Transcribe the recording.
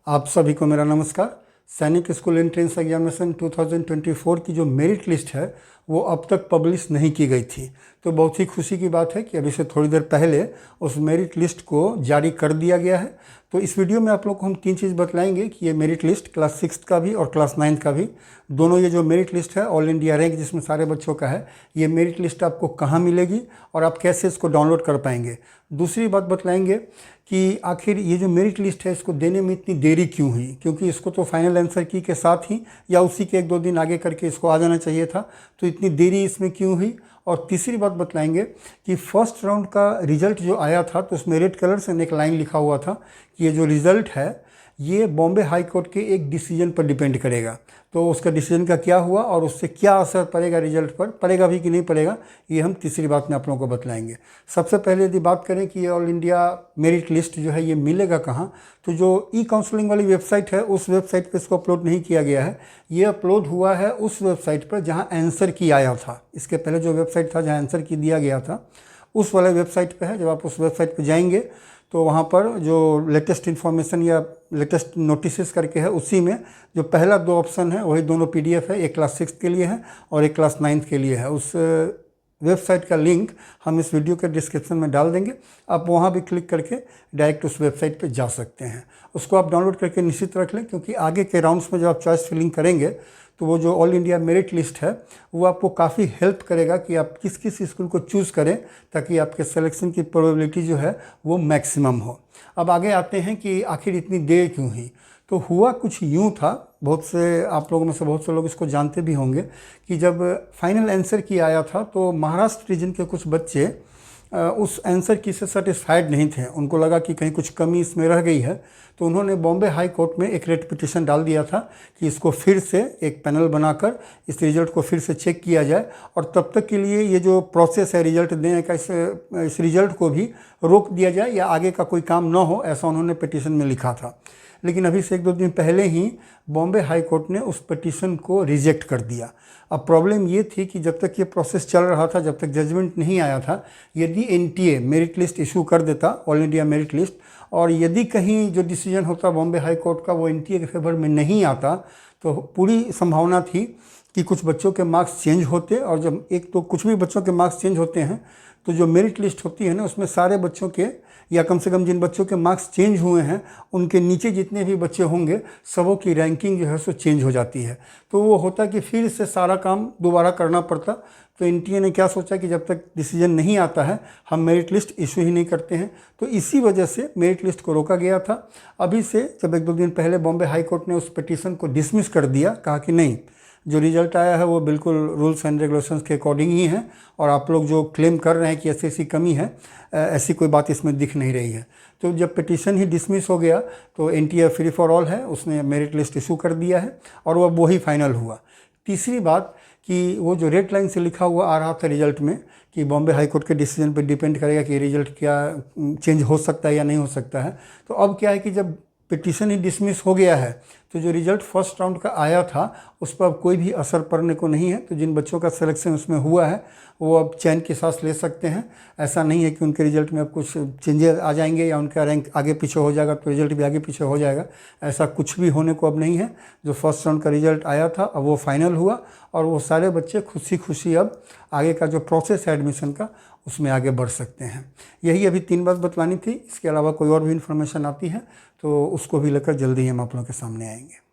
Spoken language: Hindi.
आप सभी को मेरा नमस्कार। सैनिक स्कूल एंट्रेंस एग्जामिनेशन 2024 की जो मेरिट लिस्ट है वो अब तक पब्लिश नहीं की गई थी। तो बहुत ही खुशी की बात है कि अभी से थोड़ी देर पहले उस मेरिट लिस्ट को जारी कर दिया गया है। तो इस वीडियो में आप लोग को हम तीन चीज़ बतलाएंगे कि ये मेरिट लिस्ट क्लास 6 का भी और क्लास 9 का भी, दोनों ये जो मेरिट लिस्ट है ऑल इंडिया रैंक जिसमें सारे बच्चों का है, ये मेरिट लिस्ट आपको कहाँ मिलेगी और आप कैसे इसको डाउनलोड कर पाएंगे। दूसरी बात बतलाएंगे कि आखिर ये जो मेरिट लिस्ट है इसको देने में इतनी देरी क्यों हुई, क्योंकि इसको तो फाइनल आंसर की के साथ ही या उसी के 1-2 दिन आगे करके इसको आ जाना चाहिए था, तो इतनी देरी इसमें क्यों हुई। और तीसरी बात बतलाएंगे कि फर्स्ट राउंड का रिजल्ट जो आया था तो उसमें रेड कलर से एक लाइन लिखा हुआ था कि ये जो रिज़ल्ट है ये बॉम्बे हाई कोर्ट के एक डिसीजन पर डिपेंड करेगा। तो उसका डिसीजन का क्या हुआ और उससे क्या असर पड़ेगा रिजल्ट पर, पड़ेगा भी कि नहीं पड़ेगा, ये हम तीसरी बात में आप लोगों को बतलाएंगे। सबसे पहले यदि बात करें कि ये ऑल इंडिया मेरिट लिस्ट जो है ये मिलेगा कहाँ, तो जो ई काउंसलिंग वाली वेबसाइट है उस वेबसाइट पर इसको अपलोड नहीं किया गया है। ये अपलोड हुआ है उस वेबसाइट पर जहाँ आंसर की आया था। इसके पहले जो वेबसाइट था जहाँ आंसर की दिया गया था उस वाले वेबसाइट पर है। जब आप उस वेबसाइट पर जाएंगे तो वहाँ पर जो लेटेस्ट इन्फॉर्मेशन या लेटेस्ट नोटिस करके है उसी में जो पहला 2 ऑप्शन है वही दोनों PDF है, एक क्लास 6 के लिए है और एक क्लास 9 के लिए है। उस वेबसाइट का लिंक हम इस वीडियो के डिस्क्रिप्शन में डाल देंगे, आप वहाँ भी क्लिक करके डायरेक्ट उस वेबसाइट पे जा सकते हैं। उसको आप डाउनलोड करके निश्चित रख लें, क्योंकि आगे के राउंड्स में जब आप चॉइस फिलिंग करेंगे तो वो जो ऑल इंडिया मेरिट लिस्ट है वो आपको काफ़ी हेल्प करेगा कि आप किस किस स्कूल को चूज़ करें ताकि आपके सिलेक्शन की प्रोबेबिलिटी जो है वो मैक्सिमम हो। अब आगे आते हैं कि आखिर इतनी देर क्यों हुई। तो हुआ कुछ यूँ था, बहुत से आप लोगों में से बहुत से लोग इसको जानते भी होंगे कि जब फाइनल आंसर की आया था तो महाराष्ट्र रीजन के कुछ बच्चे उस आंसर की से सेटिस्फाइड नहीं थे। उनको लगा कि कहीं कुछ कमी इसमें रह गई है, तो उन्होंने बॉम्बे हाई कोर्ट में एक रेट पिटीशन डाल दिया था कि इसको फिर से एक पैनल बनाकर इस रिज़ल्ट को फिर से चेक किया जाए और तब तक के लिए ये जो प्रोसेस है रिज़ल्ट देने का इस रिज़ल्ट को भी रोक दिया जाए या आगे का कोई काम ना हो, ऐसा उन्होंने पिटीशन में लिखा था। लेकिन अभी से 1-2 दिन पहले ही बॉम्बे हाई कोर्ट ने उस पिटीशन को रिजेक्ट कर दिया। अब प्रॉब्लम ये थी कि जब तक ये प्रोसेस चल रहा था, जब तक जजमेंट नहीं आया था, यदि NTA मेरिट लिस्ट इशू कर देता ऑल इंडिया मेरिट लिस्ट, और यदि कहीं जो डिसीजन होता बॉम्बे हाई कोर्ट का वो NTA के फेवर में नहीं आता, तो पूरी संभावना थी कि कुछ बच्चों के मार्क्स चेंज होते। और जब एक तो कुछ भी बच्चों के मार्क्स चेंज होते हैं तो जो मेरिट लिस्ट होती है ना उसमें सारे बच्चों के या कम से कम जिन बच्चों के मार्क्स चेंज हुए हैं उनके नीचे जितने भी बच्चे होंगे सबों की रैंकिंग जो है सो चेंज हो जाती है। तो वो होता कि फिर से सारा काम दोबारा करना पड़ता। तो NTA ने क्या सोचा कि जब तक डिसीजन नहीं आता है हम मेरिट लिस्ट इशू ही नहीं करते हैं, तो इसी वजह से मेरिट लिस्ट को रोका गया था। अभी से जब 1-2 दिन पहले बॉम्बे हाई कोर्ट ने उस पिटीशन को डिसमिस कर दिया, कहा कि नहीं, जो रिज़ल्ट आया है वो बिल्कुल रूल्स एंड रेगुलेशंस के अकॉर्डिंग ही है और आप लोग जो क्लेम कर रहे हैं कि ऐसी कमी है, ऐसी कोई बात इसमें दिख नहीं रही है। तो जब पिटीशन ही डिसमिस हो गया तो NTA फ्री फॉर ऑल है, उसने मेरिट लिस्ट इशू कर दिया है और वह वही फाइनल हुआ। तीसरी बात कि वो जो रेड लाइन से लिखा हुआ आ रहा था रिजल्ट में कि बॉम्बे हाई कोर्ट के डिसीजन पर डिपेंड करेगा कि रिजल्ट क्या चेंज हो सकता है या नहीं हो सकता है, तो अब क्या है कि जब पिटीशन ही डिसमिस हो गया है तो जो रिज़ल्ट फर्स्ट राउंड का आया था उस पर अब कोई भी असर पड़ने को नहीं है। तो जिन बच्चों का सिलेक्शन उसमें हुआ है वो अब चैन की सांस ले सकते हैं। ऐसा नहीं है कि उनके रिज़ल्ट में अब कुछ चेंजेस आ जाएंगे या उनका रैंक आगे पीछे हो जाएगा तो रिज़ल्ट भी आगे पीछे हो जाएगा, ऐसा कुछ भी होने को अब नहीं है। जो फर्स्ट राउंड का रिज़ल्ट आया था अब वो फाइनल हुआ और वो सारे बच्चे खुशी खुशी अब आगे का जो प्रोसेस है एडमिशन का उसमें आगे बढ़ सकते हैं। यही अभी 3 बात बतलानी थी। इसके अलावा कोई और भी इन्फॉर्मेशन आती है तो उसको भी लेकर जल्दी ही हम आप लोगों के सामने आएंगे।